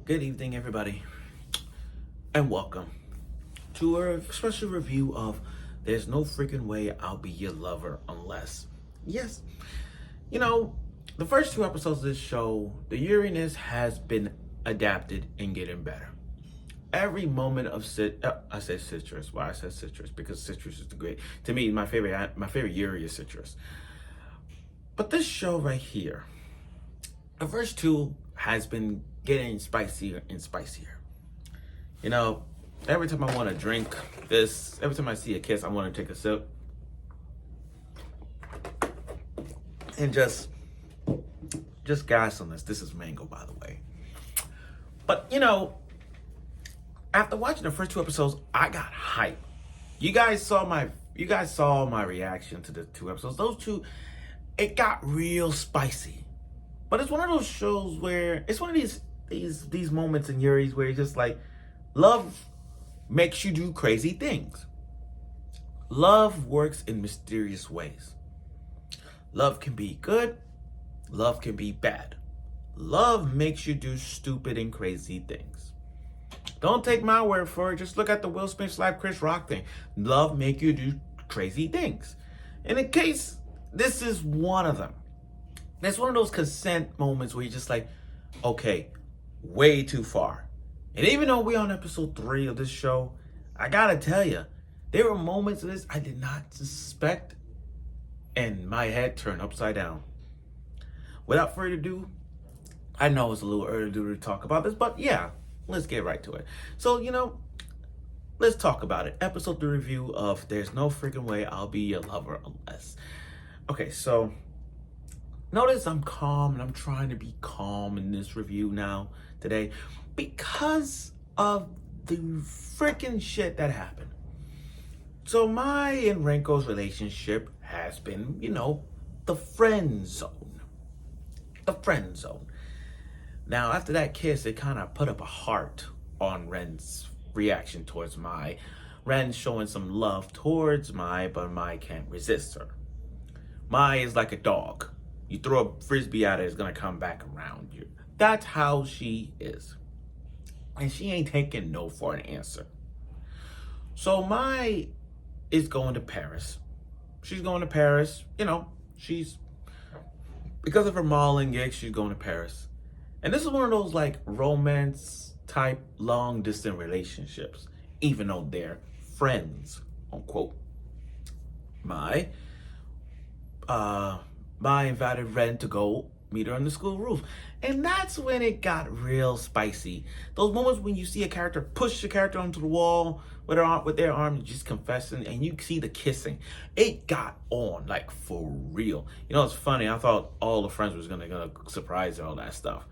Good evening, everybody, and welcome to a special review of There's No Freaking Way I'll Be Your Lover Unless. Yes, you know, the first two episodes of this show, the Uranus has been adapted and getting better. Every moment of I say citrus. Why I said citrus? Because citrus is the great. To me, my favorite Yuri is citrus. But this show right here, the first two has been getting spicier and spicier. You know, every time I want to drink this, every time I see a kiss, I want to take a sip and just gas on this. This is mango, by the way. But after watching the first two episodes, I got hype. You guys saw my reaction to the two episodes. Those two, it got real spicy. But it's one of those shows where it's one of these moments in Yuri's where it's just like love makes you do crazy things. Love works in mysterious ways. Love can be good. Love can be bad. Love makes you do stupid and crazy things. Don't take my word for it. Just look at the Will Smith slap Chris Rock thing. Love make you do crazy things. And in case this is one of them. It's one of those consent moments where you're just like, okay, way too far. And even though we're on episode 3 of this show, I gotta tell you, there were moments of this I did not suspect, and my head turned upside down. Without further ado, I know it's a little early to talk about this, but yeah, let's get right to it. So, let's talk about it. Episode 3 review of There's No Freaking Way I'll Be Your Lover Unless. Okay, so notice I'm calm, and I'm trying to be calm in this review now, today, because of the freaking shit that happened. So my and Renko's relationship has been, the friend zone. The friend zone. Now, after that kiss, it kind of put up a heart on Ren's reaction towards Mai. Ren's showing some love towards Mai, but Mai can't resist her. Mai is like a dog. You throw a frisbee at it, it's gonna come back around you. That's how she is. And she ain't taking no for an answer. So Mai is going to Paris. She's going to Paris. She's, because of her modeling gig, she's going to Paris. And this is one of those like romance type long distance relationships, even though they're friends, unquote. Mai invited Ren to go meet her on the school roof. And that's when it got real spicy. Those moments when you see a character push a character onto the wall with their arm just confessing, and you see the kissing. It got on, like, for real. It's funny. I thought all the friends was gonna surprise her, all that stuff.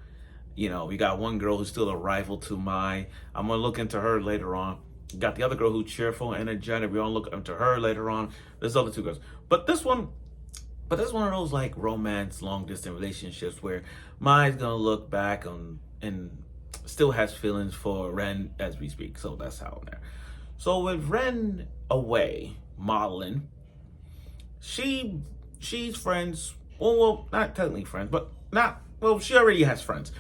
We got one girl who's still a rival to Mai. I'm gonna look into her later on. Got the other girl who's cheerful, energetic. We're gonna look into her later on. There's other two girls. But this one of those like romance, long distance relationships where Mai's gonna look back on and still has feelings for Ren as we speak. So that's how there. So with Ren away modeling, she's friends. Well, not technically friends, but she already has friends.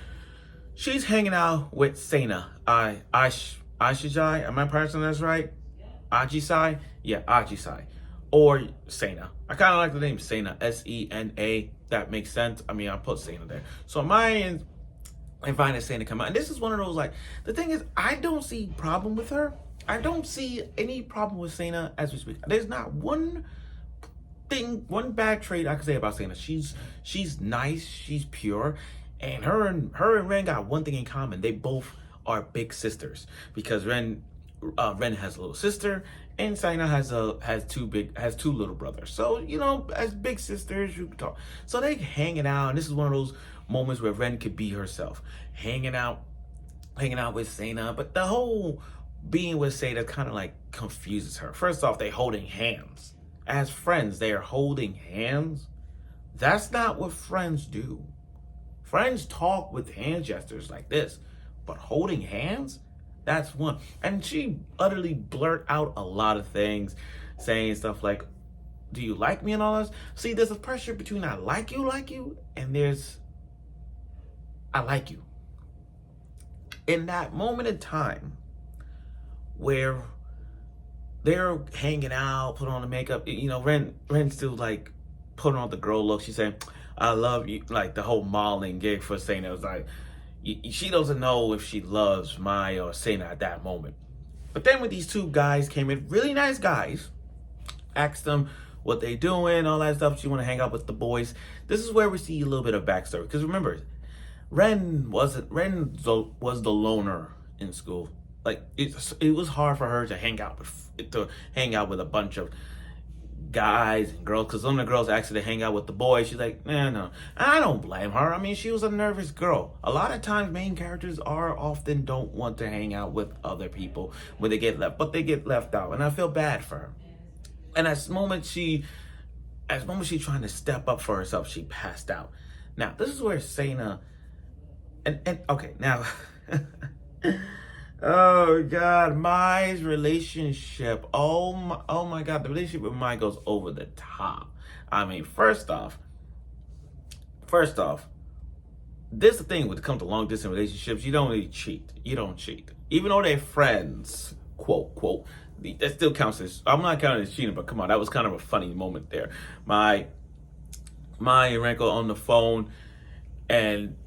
She's hanging out with Sena. Ashijai, am I pronouncing this right? Ajisai? Yeah, Ajisai. Or Sena. I kind of like the name Sena. Sena. That makes sense. I mean, I put Sena there. So Mai invited Sena to come out. And this is one of those, like, the thing is, I don't see problem with her. I don't see any problem with Sena as we speak. There's not one bad trait I can say about Sena. She's nice. She's pure. And her and Ren got one thing in common. They both are big sisters. Because Ren has a little sister, and Sena has two little brothers. So, as big sisters, you can talk. So they hanging out, and this is one of those moments where Ren could be herself, hanging out with Sena. But the whole being with Sena kind of like confuses her. First off, they holding hands. As friends, they are holding hands. That's not what friends do. Friends talk with hand gestures like this, but holding hands? That's one. And she utterly blurt out a lot of things, saying stuff like, do you like me and all this? See, there's a pressure between I like you, and there's I like you. in that moment in time where they're hanging out, putting on the makeup, Ren still like putting on the girl look. She said, "I love you," like the whole modeling gig for Sana was like, she doesn't know if she loves Mai or Sana at that moment. But then when these two guys came in, really nice guys, asked them what they doing, all that stuff. She want to hang out with the boys. This is where we see a little bit of backstory. Because remember, Ren was the loner in school. Like it was hard for her to hang out with a bunch of guys and girls, because some of the girls asked her to hang out with the boys. She's like, nah, no. And I don't blame her. I mean, she was a nervous girl. A lot of times main characters often don't want to hang out with other people when they get left, but they get left out. And I feel bad for her. And as moment she trying to step up for herself, she passed out. Now, this is where Sana and okay, now oh God, Mai's relationship. Oh my God, the relationship with Mai goes over the top. I mean, first off, this is the thing when it comes to long distance relationships. You don't really cheat. You don't cheat, even though they're friends. Quote. That still counts as. I'm not counting as cheating, but come on, that was kind of a funny moment there. Mai and Renako on the phone, and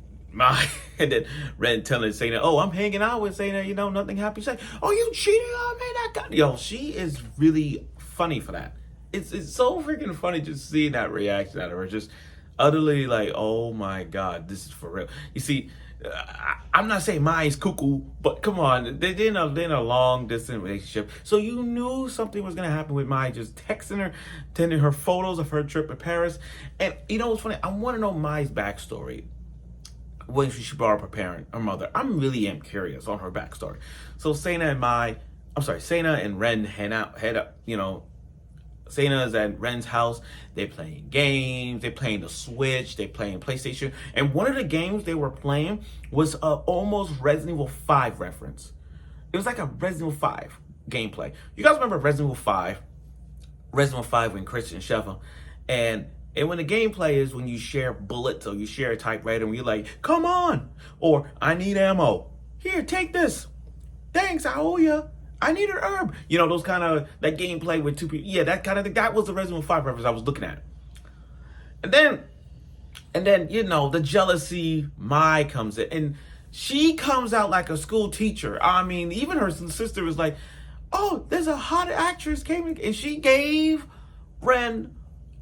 and then Ren telling Sana, "Oh, I'm hanging out with Sana, nothing happened." She's like, "Oh, you cheated on me?" That guy. Yo, she is really funny for that. It's so freaking funny just seeing that reaction out of her, just utterly like, "Oh my God, this is for real." You see, I'm not saying Mai's cuckoo, but come on, they're in a long distance relationship, so you knew something was gonna happen with Mai. Just texting her, sending her photos of her trip to Paris, and what's funny? I want to know Mai's backstory. When she brought up her mother. I'm really curious on her backstory. So Sana and Ren head up, Sana's at Ren's house. They're playing games. They're playing the Switch. They're playing PlayStation. And one of the games they were playing was almost Resident Evil 5 reference. It was like a Resident Evil 5 gameplay. You guys remember Resident Evil 5? Resident Evil 5 when Christian Sheva. And when the gameplay is when you share bullets or you share a typewriter and you're like, "Come on," or "I need ammo. Here, take this. Thanks, I owe you. I need an herb." Those kind of, that gameplay with two people. Yeah, that kind of thing. That was the Resident Evil 5 reference I was looking at. And then, the jealousy, Mai comes in. And she comes out like a school teacher. I mean, even her sister was like, "Oh, there's a hot actress came in." And she gave Ren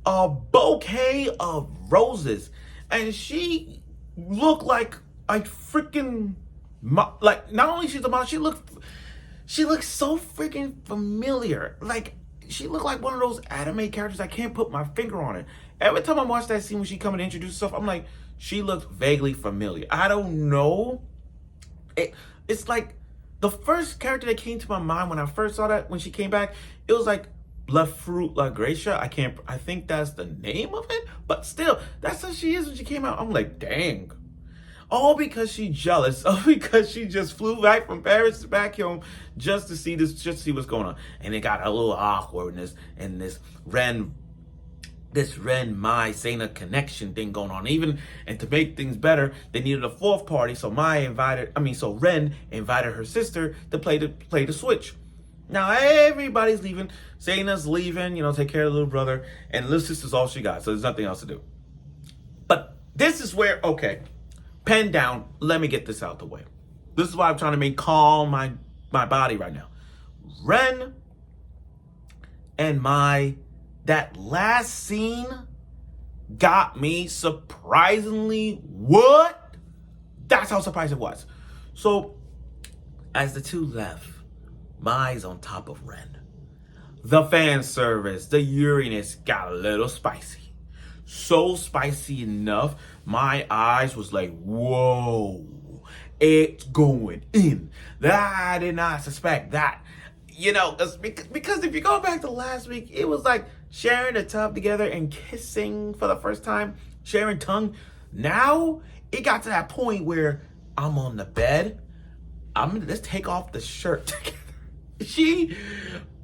a bouquet of roses, and she looked like a freaking not only she's a model, she looked so freaking familiar. Like she looked like one of those anime characters. I can't put my finger on it. Every time I watch that scene when she come and introduce herself, I'm like, she looks vaguely familiar. I don't know. It's like the first character that came to my mind when I first saw that when she came back. It was like Left Fruit La Gracia. I think that's the name of it, but still, that's how she is when she came out. I'm like, dang. All because she's jealous. All because she just flew back from Paris back home just to see what's going on. And it got a little awkwardness and this Ren Mai Sana connection thing going on. And to make things better, they needed a fourth party. So Ren invited her sister to play the Switch. Now everybody's leaving. Sana's leaving, take care of the little brother, and little sister's all she got, so there's nothing else to do. But this is where, okay, pen down, let me get this out the way. This is why I'm trying to calm my body right now. Ren and that last scene got me surprisingly, what? That's how surprised it was. So, as the two left, Mai's on top of Ren. The fan service, the Uranus got a little spicy. So spicy enough, my eyes was like, whoa, it's going in. I did not suspect that. Because if you go back to last week, it was like sharing a tub together and kissing for the first time, sharing tongue. Now, it got to that point where I'm on the bed. Let's take off the shirt together.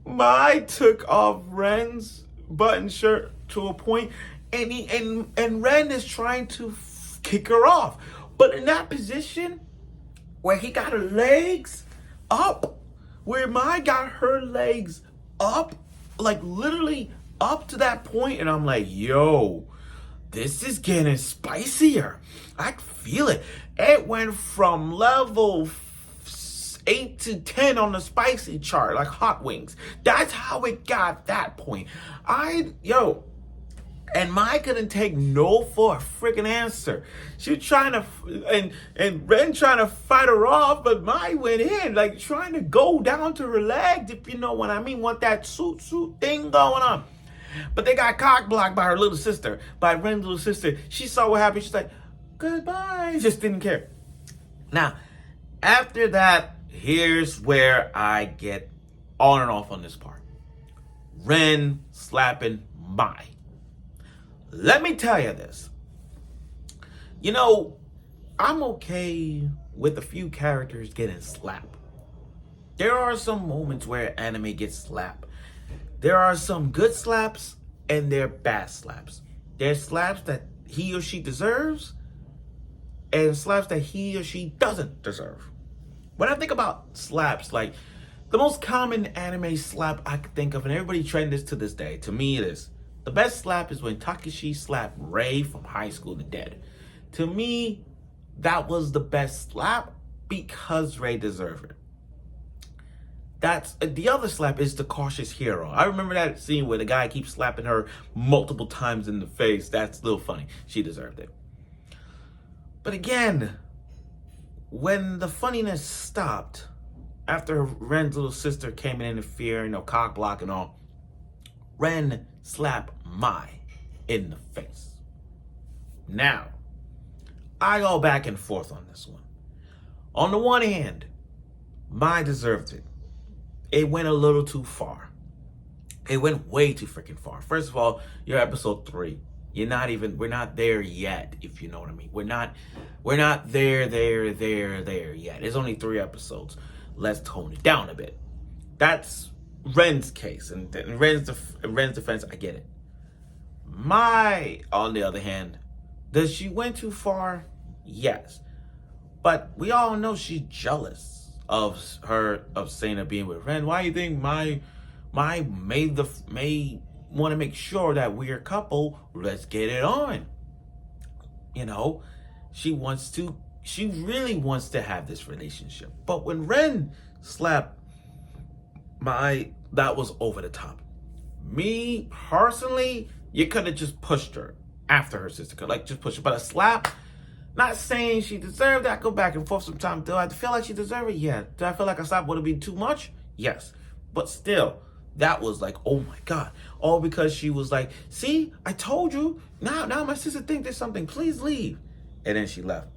Mai took off Ren's button shirt to a point, and Ren is trying to kick her off. But in that position, where he got her legs up, where Mai got her legs up, like literally up to that point, and I'm like, yo, this is getting spicier. I feel it. It went from level 8 to 10 on the spicy chart, like hot wings. That's how it got that point. And Mai couldn't take no for a freaking answer. She was trying to, and Ren trying to fight her off, but Mai went in, like trying to go down to her legs, if you know what I mean. Want that suit thing going on. But they got cock blocked by her little sister, by Ren's little sister. She saw what happened. She's like, goodbye. Just didn't care. Now, after that, here's where I get on and off on this part. Ren slapping Mai. Let me tell you this. You know, I'm okay with a few characters getting slapped. There are some moments where anime gets slapped. There are some good slaps and there are bad slaps. There's slaps that he or she deserves and slaps that he or she doesn't deserve. When I think about slaps, like the most common anime slap I could think of, and everybody trend this to this day, to me it is, the best slap is when Takeshi slapped Rei from High School to Dead. To me, that was the best slap because Rei deserved it. That's the other slap is the cautious hero. I remember that scene where the guy keeps slapping her multiple times in the face. That's a little funny. She deserved it. But again, when the funniness stopped, after Ren's little sister came in interfering, cock block and all, Ren slapped Mai in the face. Now, I go back and forth on this one. On the one hand, Mai deserved it. It went a little too far. It went way too freaking far. First of all, you're episode 3. We're not there yet, if you know what I mean. We're not there yet. It's only 3 episodes. Let's tone it down a bit. That's Ren's case, and Ren's defense, I get it. Mai, on the other hand, does she went too far? Yes. But we all know she's jealous of Sana being with Ren. Why do you think Mai may want to make sure that we're a couple? Let's get it on. She really wants to have this relationship. But when Ren slapped Mai, that was over the top. Me personally, you could have just pushed her after her sister could, just push her. But a slap, not saying she deserved that. Go back and forth sometimes. Do I feel like she deserved it? Yeah. Do I feel like a slap would have been too much? Yes. But still, that was like, oh my God. All because she was like, see, I told you. Now my sister thinks there's something. Please leave. And then she left.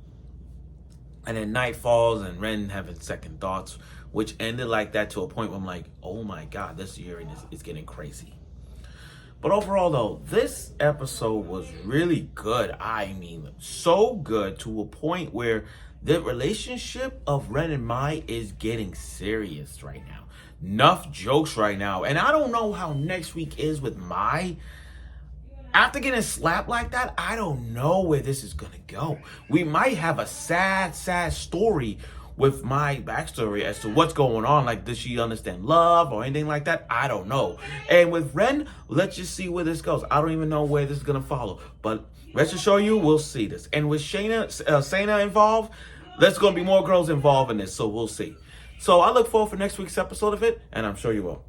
And then night falls and Ren having second thoughts, which ended like that to a point where I'm like, oh my God, this year is getting crazy. But overall, though, this episode was really good. I mean, so good to a point where the relationship of Ren and Mai is getting serious right now. Enough jokes right now. And I don't know how next week is with Mai. After getting slapped like that, I don't know where this is going to go. We might have a sad story with my backstory as to what's going on. Like, does she understand love or anything like that? I don't know. And with Ren, let's just see where this goes. I don't even know where this is going to follow. But rest assured you, we'll see this. And with Sana involved, there's going to be more girls involved in this. So we'll see. So I look forward for next week's episode of it, and I'm sure you will.